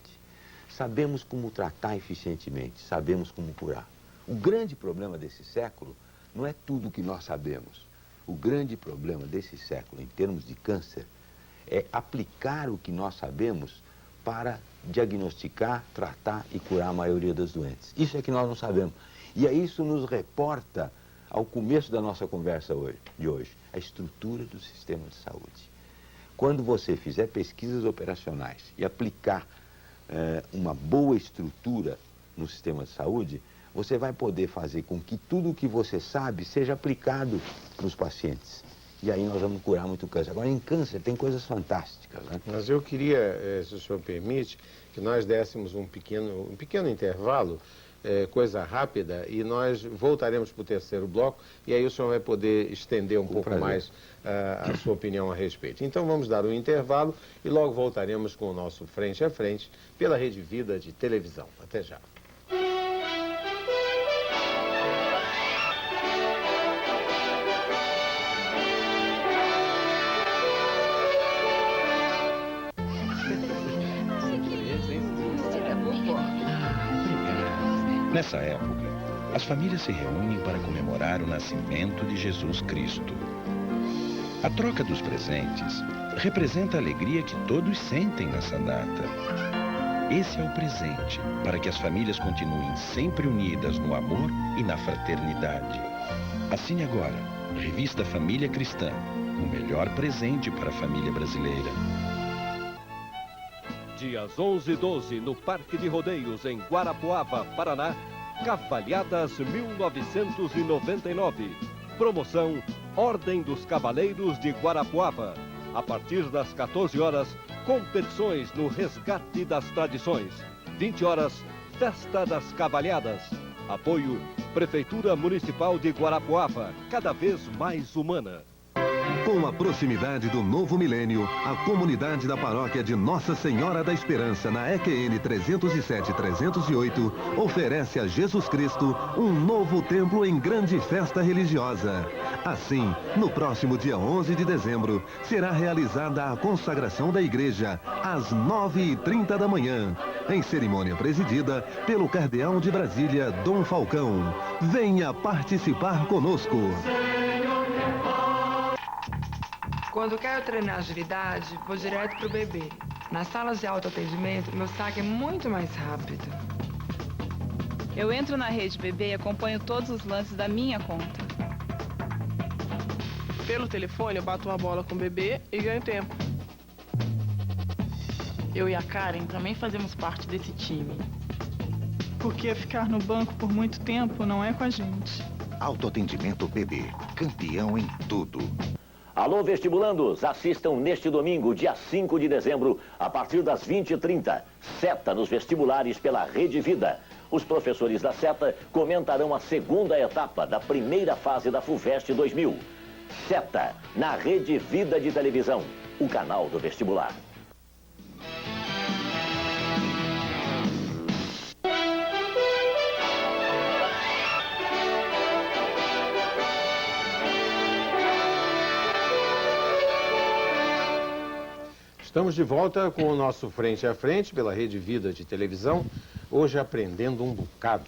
C: Sabemos como tratar eficientemente. Sabemos como curar. O grande problema desse século não é tudo o que nós sabemos. O grande problema desse século, em termos de câncer, é aplicar o que nós sabemos para diagnosticar, tratar e curar a maioria das doentes. Isso é que nós não sabemos. E aí isso nos reporta ao começo da nossa conversa de hoje, a estrutura do sistema de saúde. Quando você fizer pesquisas operacionais e aplicar uma boa estrutura no sistema de saúde, você vai poder fazer com que tudo o que você sabe seja aplicado nos pacientes. E aí nós vamos curar muito câncer. Agora, em câncer tem coisas fantásticas, né?
B: Mas eu queria, se o senhor permite, que nós dessemos um pequeno intervalo, coisa rápida, e nós voltaremos para o terceiro bloco, e aí o senhor vai poder estender um pouco mais a sua opinião a respeito. Então vamos dar um intervalo e logo voltaremos com o nosso Frente a Frente pela Rede Vida de televisão. Até já.
I: Nessa época, as famílias se reúnem para comemorar o nascimento de Jesus Cristo. A troca dos presentes representa a alegria que todos sentem nessa data. Esse é o presente para que as famílias continuem sempre unidas no amor e na fraternidade. Assine agora, Revista Família Cristã, o melhor presente para a família brasileira.
A: Dias 11 e 12, no Parque de Rodeios, em Guarapuava, Paraná, Cavalhadas 1999. Promoção Ordem dos Cavaleiros de Guarapuava. A partir das 14 horas, competições no resgate das tradições. 20 horas, Festa das Cavalhadas. Apoio Prefeitura Municipal de Guarapuava, cada vez mais humana.
K: Com a proximidade do novo milênio, a comunidade da paróquia de Nossa Senhora da Esperança, na EQN 307-308, oferece a Jesus Cristo um novo templo em grande festa religiosa. Assim, no próximo dia 11 de dezembro, será realizada a consagração da igreja, às 9h30 da manhã, em cerimônia presidida pelo cardeal de Brasília, Dom Falcão. Venha participar conosco.
L: Quando quero treinar agilidade, vou direto pro bebê. Nas salas de autoatendimento, meu saque é muito mais rápido.
M: Eu entro na rede bebê e acompanho todos os lances da minha conta.
N: Pelo telefone, eu bato uma bola com o bebê e ganho tempo.
O: Eu e a Karen também fazemos parte desse time.
P: Porque ficar no banco por muito tempo não é com a gente.
F: Autoatendimento bebê, campeão em tudo.
Q: Alô, vestibulandos, assistam neste domingo, dia 5 de dezembro, a partir das 20h30, SETA nos vestibulares pela Rede Vida. Os professores da SETA comentarão a segunda etapa da primeira fase da FUVEST 2000. SETA, na Rede Vida de Televisão, o canal do vestibular.
B: Estamos de volta com o nosso Frente a Frente pela Rede Vida de Televisão, hoje aprendendo um bocado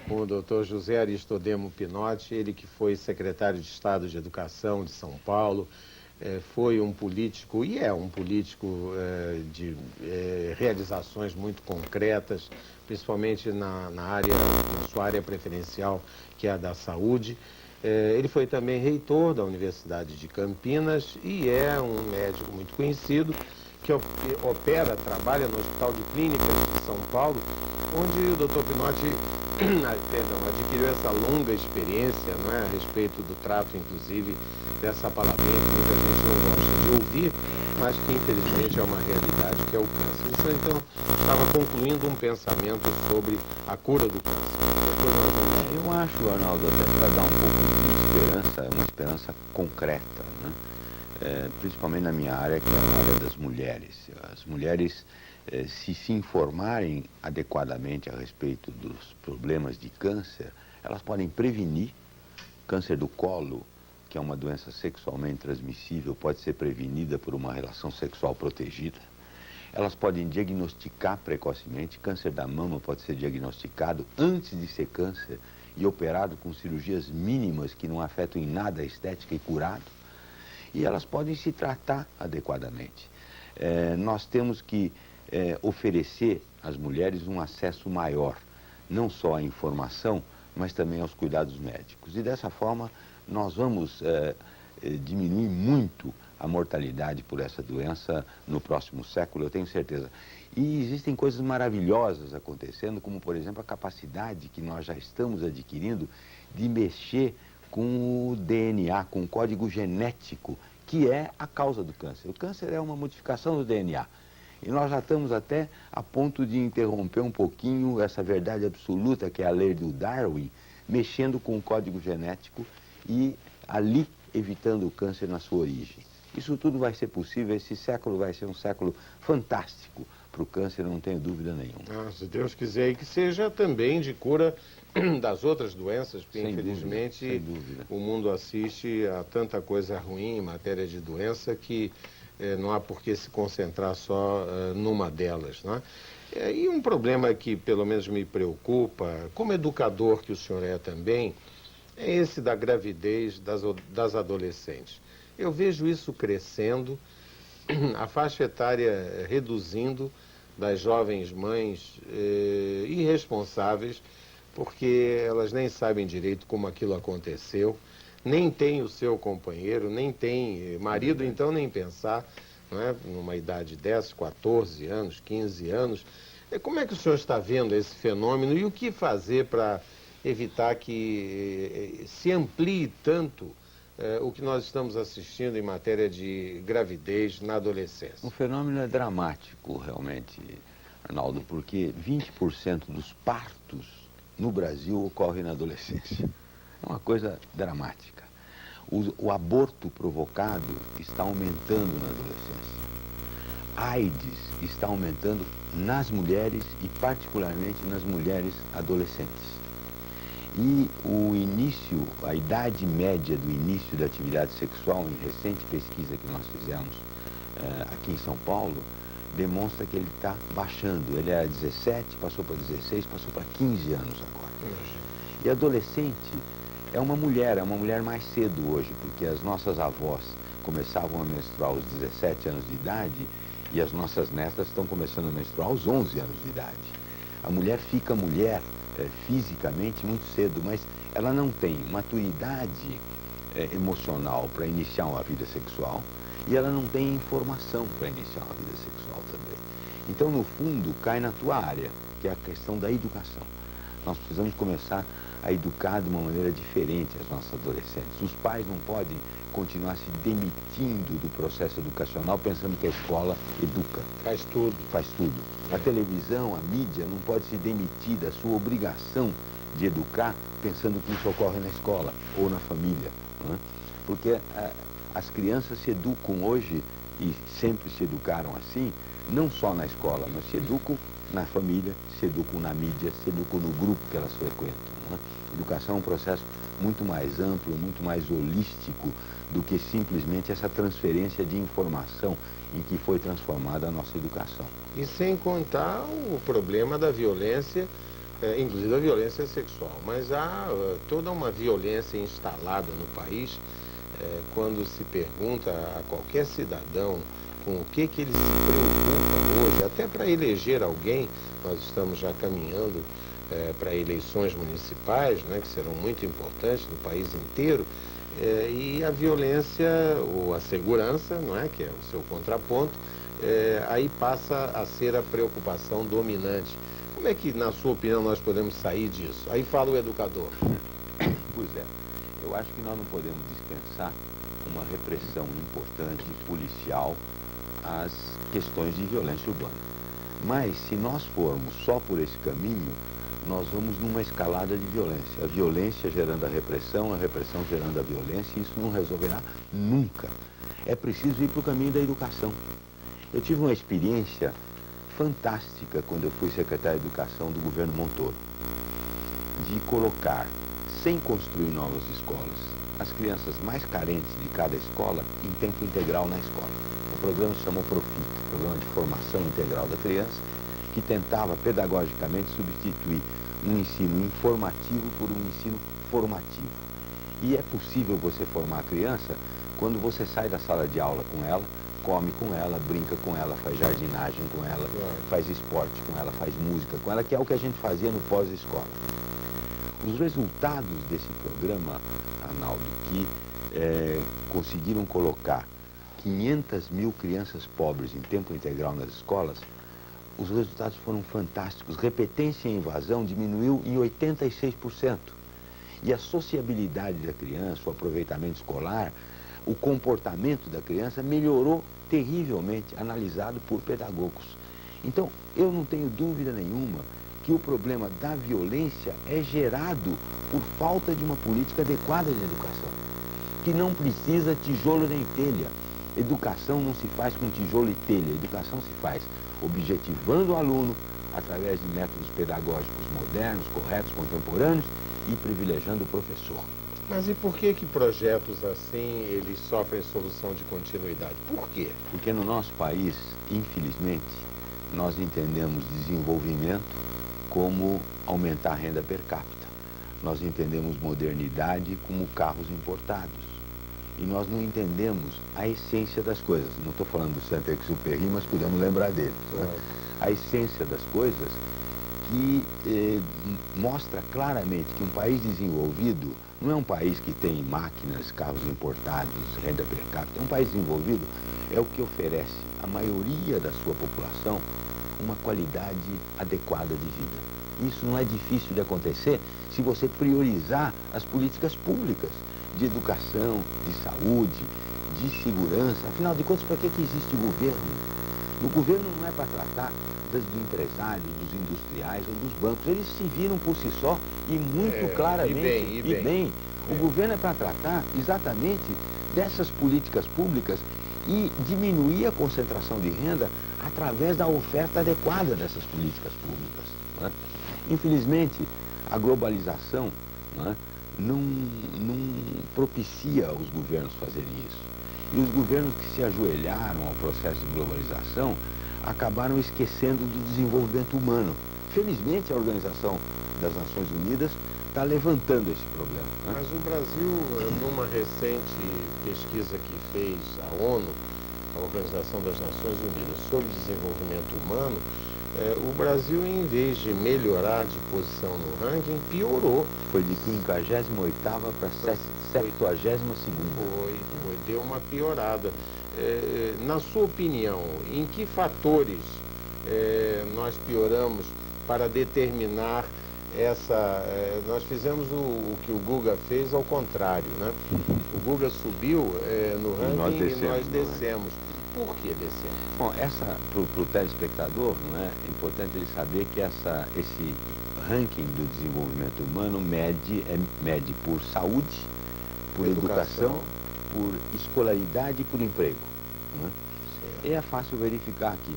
B: com o Dr. José Aristodemo Pinotti, ele que foi secretário de Estado de Educação de São Paulo, foi um político e é um político de realizações muito concretas, principalmente na sua área preferencial, que é a da saúde. Ele foi também reitor da Universidade de Campinas e é um médico muito conhecido, que trabalha no Hospital de Clínicas de São Paulo, onde o Dr. Pinotti adquiriu essa longa experiência, não é, a respeito do trato, inclusive, dessa palavrinha que muita gente não gosta de ouvir, mas que infelizmente é uma realidade, que é o câncer. Então, estava concluindo um pensamento sobre a cura do câncer.
C: Eu acho, Arnaldo, até para dar um pouco de esperança, uma esperança concreta, né? Principalmente na minha área, que é a área das mulheres. As mulheres, se informarem adequadamente a respeito dos problemas de câncer, elas podem prevenir. Câncer do colo, que é uma doença sexualmente transmissível, pode ser prevenida por uma relação sexual protegida. Elas podem diagnosticar precocemente. Câncer da mama pode ser diagnosticado antes de ser câncer e operado com cirurgias mínimas que não afetam em nada a estética e curado. E elas podem se tratar adequadamente. Nós temos que oferecer às mulheres um acesso maior, não só à informação, mas também aos cuidados médicos. E dessa forma, nós vamos diminuir muito a mortalidade por essa doença no próximo século, eu tenho certeza. E existem coisas maravilhosas acontecendo, como, por exemplo, a capacidade que nós já estamos adquirindo de mexer com o DNA, com o código genético, que é a causa do câncer. O câncer é uma modificação do DNA. E nós já estamos até a ponto de interromper um pouquinho essa verdade absoluta, que é a lei do Darwin, mexendo com o código genético e ali evitando o câncer na sua origem. Isso tudo vai ser possível, esse século vai ser um século fantástico para o câncer, não tenho dúvida nenhuma.
B: Se Deus quiser, e que seja também de cura das outras doenças, porque sem infelizmente dúvida. O mundo assiste a tanta coisa ruim em matéria de doença que não há por que se concentrar só numa delas, né? E um problema que pelo menos me preocupa, como educador que o senhor é também, é esse da gravidez das adolescentes. Eu vejo isso crescendo, a faixa etária reduzindo das jovens mães irresponsáveis, porque elas nem sabem direito como aquilo aconteceu, nem tem o seu companheiro, nem tem marido, então nem pensar, não é? Numa idade dessas, 14 anos, 15 anos. Como é que o senhor está vendo esse fenômeno e o que fazer para evitar que se amplie tanto o que nós estamos assistindo em matéria de gravidez na adolescência?
C: O fenômeno é dramático, realmente, Arnaldo, porque 20% dos partos no Brasil ocorrem na adolescência. É uma coisa dramática. O aborto provocado está aumentando na adolescência. AIDS está aumentando nas mulheres e particularmente nas mulheres adolescentes. E a idade média do início da atividade sexual, em recente pesquisa que nós fizemos aqui em São Paulo, demonstra que ele está baixando. Ele era 17, passou para 16, passou para 15 anos agora. E adolescente é uma mulher mais cedo hoje, porque as nossas avós começavam a menstruar aos 17 anos de idade e as nossas netas estão começando a menstruar aos 11 anos de idade. A mulher fica mulher fisicamente muito cedo, mas ela não tem maturidade emocional para iniciar uma vida sexual e ela não tem informação para iniciar uma vida sexual também. Então, no fundo, cai na tua área, que é a questão da educação. Nós precisamos começar a educar de uma maneira diferente as nossas adolescentes. Os pais não podem continuar se demitindo do processo educacional pensando que a escola educa.
B: Faz tudo.
C: Faz tudo. A televisão, a mídia não pode se demitir da sua obrigação de educar pensando que isso ocorre na escola ou na família. Não é? Porque as crianças se educam hoje, e sempre se educaram assim, não só na escola, mas se educam na família, se educam na mídia, se educam no grupo que elas frequentam. Né? Educação é um processo muito mais amplo, muito mais holístico do que simplesmente essa transferência de informação em que foi transformada a nossa educação.
B: E sem contar o problema da violência, inclusive a violência sexual. Mas há toda uma violência instalada no país, quando se pergunta a qualquer cidadão com o que ele se preocupa hoje, até para eleger alguém. Nós estamos já caminhando para eleições municipais, né, que serão muito importantes no país inteiro, e a violência, ou a segurança, não é, que é o seu contraponto, aí passa a ser a preocupação dominante. Como é que, na sua opinião, nós podemos sair disso? Aí fala o educador.
C: Pois é, eu acho que nós não podemos dispensar uma repressão importante, policial, às questões de violência urbana. Mas, se nós formos só por esse caminho, nós vamos numa escalada de violência. A violência gerando a repressão gerando a violência, e isso não resolverá nunca. É preciso ir para o caminho da educação. Eu tive uma experiência fantástica quando eu fui secretário de Educação do governo Montoro, de colocar, sem construir novas escolas, as crianças mais carentes de cada escola em tempo integral na escola. O programa se chamou Profit, Programa de Formação Integral da Criança, que tentava pedagogicamente substituir um ensino informativo por um ensino formativo. E é possível você formar a criança quando você sai da sala de aula com ela, come com ela, brinca com ela, faz jardinagem com ela, faz esporte com ela, faz música com ela, que é o que a gente fazia no pós-escola. Os resultados desse programa, Arnaldo, que conseguiram colocar 500 mil crianças pobres em tempo integral nas escolas, os resultados foram fantásticos. Repetência e invasão diminuiu em 86%. E a sociabilidade da criança, o aproveitamento escolar, o comportamento da criança melhorou terrivelmente, analisado por pedagogos. Então, eu não tenho dúvida nenhuma que o problema da violência é gerado por falta de uma política adequada de educação, que não precisa tijolo nem telha. Educação não se faz com tijolo e telha, educação se faz objetivando o aluno através de métodos pedagógicos modernos, corretos, contemporâneos e privilegiando o professor.
B: Mas e por que projetos assim, eles sofrem solução de continuidade? Por quê?
C: Porque no nosso país, infelizmente, nós entendemos desenvolvimento como aumentar a renda per capita. Nós entendemos modernidade como carros importados. E nós não entendemos a essência das coisas. Não estou falando do Saint-Exupéry, mas podemos lembrar dele. Né? A essência das coisas que mostra claramente que um país desenvolvido não é um país que tem máquinas, carros importados, renda per capita. Um país desenvolvido é o que oferece à maioria da sua população uma qualidade adequada de vida. Isso não é difícil de acontecer se você priorizar as políticas públicas de educação, de saúde, de segurança. Afinal de contas, para que existe o governo? O governo não é para tratar dos empresários, dos industriais ou dos bancos. Eles se viram por si só e muito claramente. E bem. O governo é para tratar exatamente dessas políticas públicas e diminuir a concentração de renda através da oferta adequada dessas políticas públicas. Não é? Infelizmente, a globalização não propicia os governos fazerem isso. E os governos que se ajoelharam ao processo de globalização acabaram esquecendo do desenvolvimento humano. Felizmente, a Organização das Nações Unidas está levantando esse problema. Né?
B: Mas o Brasil, numa recente pesquisa que fez a ONU, a Organização das Nações Unidas, sobre desenvolvimento humano, o Brasil, em vez de melhorar de posição no ranking, piorou.
C: Foi de 58ª para 72ª.
B: Deu uma piorada. Na sua opinião, em que fatores nós pioramos para determinar nós fizemos o que o Guga fez ao contrário, né? O Guga subiu no ranking e nós descemos. Por que descemos?
C: Bom, para o telespectador, não é importante ele saber que esse ranking do desenvolvimento humano mede por saúde, por educação, por escolaridade e por emprego. Não é? E é fácil verificar que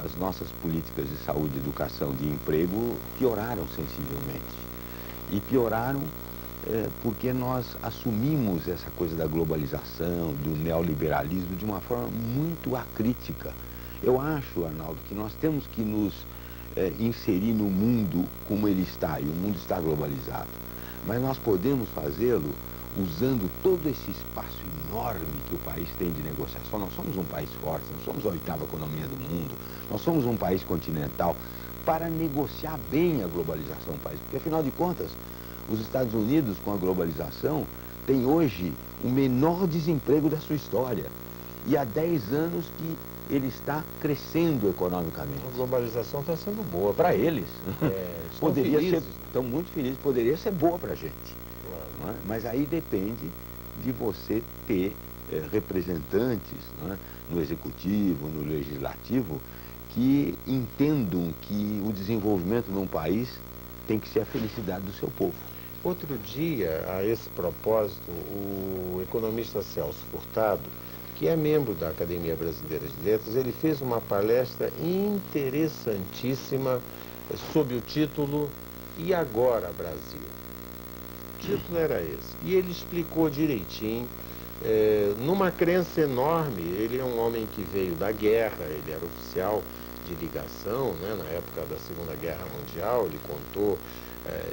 C: as nossas políticas de saúde, educação e de emprego pioraram sensivelmente. E pioraram porque nós assumimos essa coisa da globalização, do neoliberalismo de uma forma muito acrítica. Eu acho, Arnaldo, que nós temos que nos inserir no mundo como ele está, e o mundo está globalizado. Mas nós podemos fazê-lo usando todo esse espaço enorme que o país tem de negociação. Nós somos um país forte, nós somos a 8ª economia do mundo, nós somos um país continental para negociar bem a globalização do país. Porque, afinal de contas, os Estados Unidos, com a globalização, tem hoje o menor desemprego da sua história. E há 10 anos que ele está crescendo economicamente.
B: A globalização está sendo boa
C: para eles.
B: Poderia ser,
C: estão muito felizes, poderia ser boa para a gente.
B: Claro.
C: Não é? Mas aí depende de você ter representantes, não é? No executivo, no legislativo, que entendam que o desenvolvimento de um país tem que ser a felicidade do seu povo.
B: Outro dia, a esse propósito, o economista Celso Furtado, que é membro da Academia Brasileira de Letras, ele fez uma palestra interessantíssima sob o título "E agora, Brasil?". O título era esse. E ele explicou direitinho, numa crença enorme. Ele é um homem que veio da guerra, ele era oficial de ligação, né, na época da Segunda Guerra Mundial. Ele contou,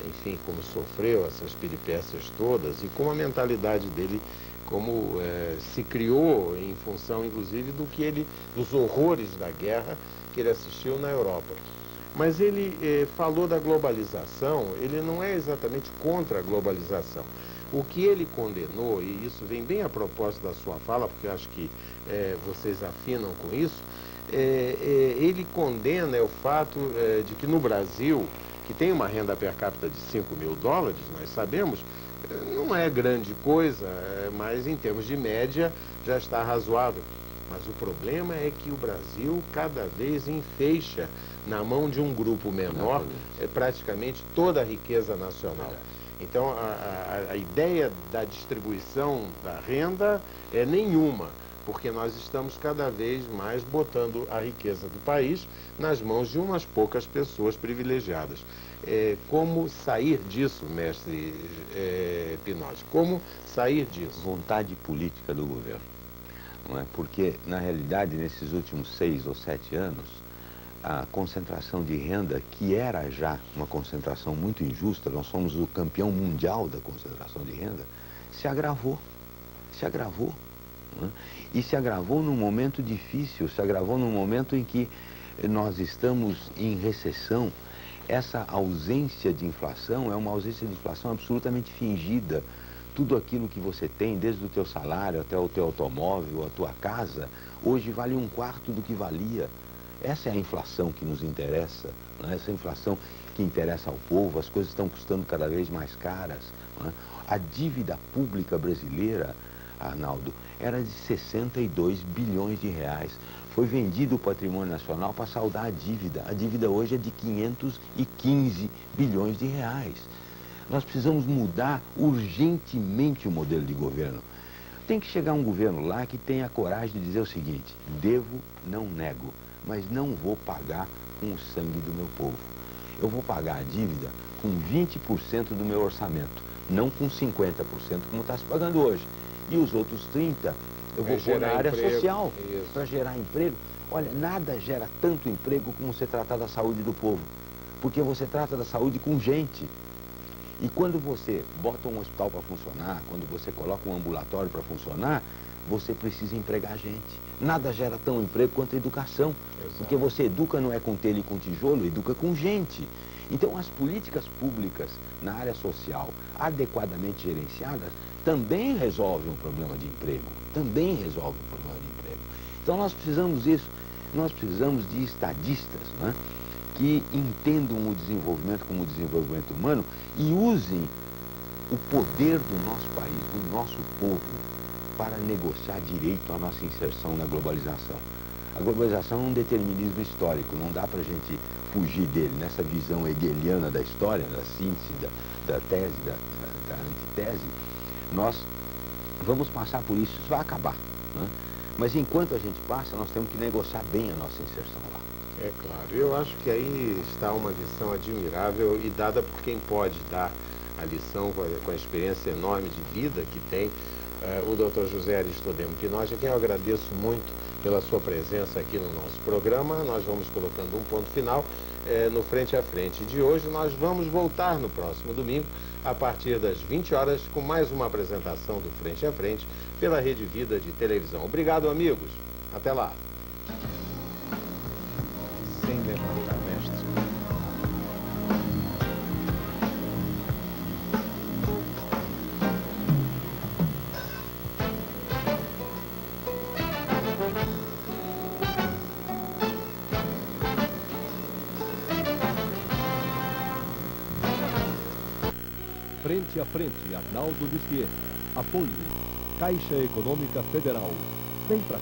B: enfim, como sofreu essas peripécias todas e como a mentalidade dele, como se criou em função, inclusive, dos horrores da guerra que ele assistiu na Europa. Mas ele falou da globalização. Ele não é exatamente contra a globalização. O que ele condenou, e isso vem bem a propósito da sua fala, porque eu acho que vocês afinam com isso, ele condena o fato de que no Brasil, que tem uma renda per capita de $5.000, nós sabemos, não é grande coisa, mas em termos de média já está razoável. Mas o problema é que o Brasil cada vez enfeixa na mão de um grupo menor praticamente toda a riqueza nacional. Então a ideia da distribuição da renda é nenhuma, porque nós estamos cada vez mais botando a riqueza do país nas mãos de umas poucas pessoas privilegiadas. Como sair disso, mestre Pinotti? Como sair disso?
C: Vontade política do governo. Não é? Porque, na realidade, nesses últimos 6 ou 7 anos, a concentração de renda, que era já uma concentração muito injusta, nós somos o campeão mundial da concentração de renda, se agravou. Se agravou. Não é? E se agravou num momento difícil, se agravou num momento em que nós estamos em recessão. Essa ausência de inflação é uma ausência de inflação absolutamente fingida. Tudo aquilo que você tem, desde o teu salário até o teu automóvel, a tua casa, hoje vale 1/4 do que valia. Essa é a inflação que nos interessa, não é? Essa inflação que interessa ao povo. As coisas estão custando cada vez mais caras. Não é? A dívida pública brasileira, Arnaldo, era de 62 bilhões de reais. Foi vendido o patrimônio nacional para saldar a dívida. A dívida hoje é de 515 bilhões de reais. Nós precisamos mudar urgentemente o modelo de governo. Tem que chegar um governo lá que tenha a coragem de dizer o seguinte: devo, não nego, mas não vou pagar com o sangue do meu povo. Eu vou pagar a dívida com 20% do meu orçamento, não com 50%, como está se pagando hoje. E os outros 30% eu vou pôr na área social, para gerar emprego. Olha, nada gera tanto emprego como você tratar da saúde do povo, porque você trata da saúde com gente. E quando você bota um hospital para funcionar, quando você coloca um ambulatório para funcionar, você precisa empregar gente. Nada gera tão emprego quanto a educação. Exato. Porque você educa não é com telha e com tijolo, educa com gente. Então as políticas públicas na área social, adequadamente gerenciadas, também resolvem o problema de emprego. Também resolvem o problema de emprego. Então nós precisamos disso. Nós precisamos de estadistas, né, que entendam o desenvolvimento como desenvolvimento humano e usem o poder do nosso país, do nosso povo, para negociar direito à nossa inserção na globalização. A globalização é um determinismo histórico, não dá para a gente fugir dele. Nessa visão hegeliana da história, da síntese, da tese, da antitese, nós vamos passar por isso, isso vai acabar, né? Mas enquanto a gente passa, nós temos que negociar bem a nossa inserção lá.
B: É claro, eu acho que aí está uma lição admirável e dada por quem pode dar a lição com a experiência enorme de vida que tem o Dr. José Aristodemo Quinoche, a quem eu agradeço muito pela sua presença aqui no nosso programa. Nós vamos colocando um ponto final no Frente a Frente de hoje. Nós vamos voltar no próximo domingo, a partir das 20 horas, com mais uma apresentação do Frente a Frente pela Rede Vida de televisão. Obrigado, amigos. Até lá. Sem levantar, mestre.
A: Frente a Frente, Arnaldo Lissier. Apoio. Caixa Econômica Federal. Vem pra cá.